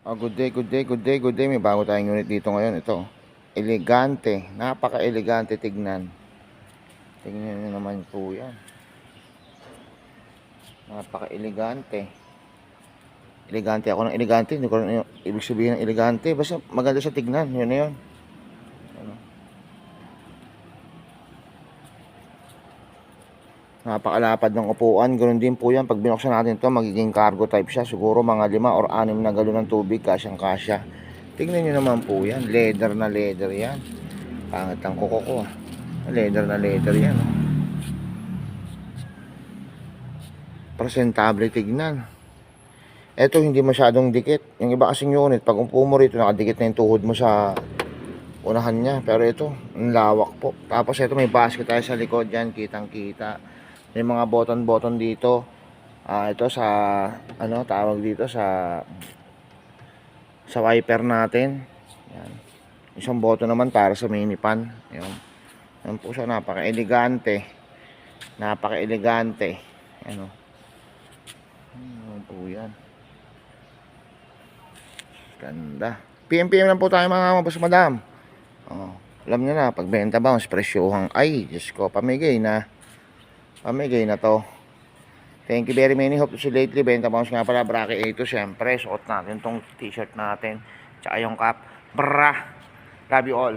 Good day, good day, good day, good day. May bago tayong unit dito ngayon. Ito, elegante. Napaka-elegante tignan. Tignan nyo naman po yan. Napaka-elegante. Elegante ako ng elegante. Hindi ko rin ibig sabihin ng elegante. Basta maganda sa tignan. Yun na yun. Ano? Napakalapad ng upuan. Ganoon din po yan. Pag binuksan natin to magiging cargo type siya. Siguro mga 5 or 6 na galon ng tubig. Kasyang kasya. Tignan nyo naman po yan. Leather na leather yan. Pangit ang kuko ko. Leather na leather yan. Presentable tignan. Ito hindi masyadong dikit. Yung iba kasing unit, pag umpo mo rito, nakadikit na yung tuhod mo sa unahan niya. Pero ito, ang lawak po. Tapos ito may basket tayo sa likod yan, kitang kita. May mga button dito. Ito sa, ano, tawag dito sa wiper natin. Yan. Isang button naman para sa mini pan. Yan. Yan po siya, napaka-elegante. Napaka-elegante. Ano. Ano po yan. Ganda. PM lang po tayo mga boss madam. Alam niyo na, pagbenta bounce, presyohang ay, Diyos ko, pamigay na. Pamigay na to. Thank you very many. Hope to see lately. Benta bounce nga pala, Brake 8. Siyempre, suot natin tong t-shirt natin. Tsaka yung cap. Bra! Love you all.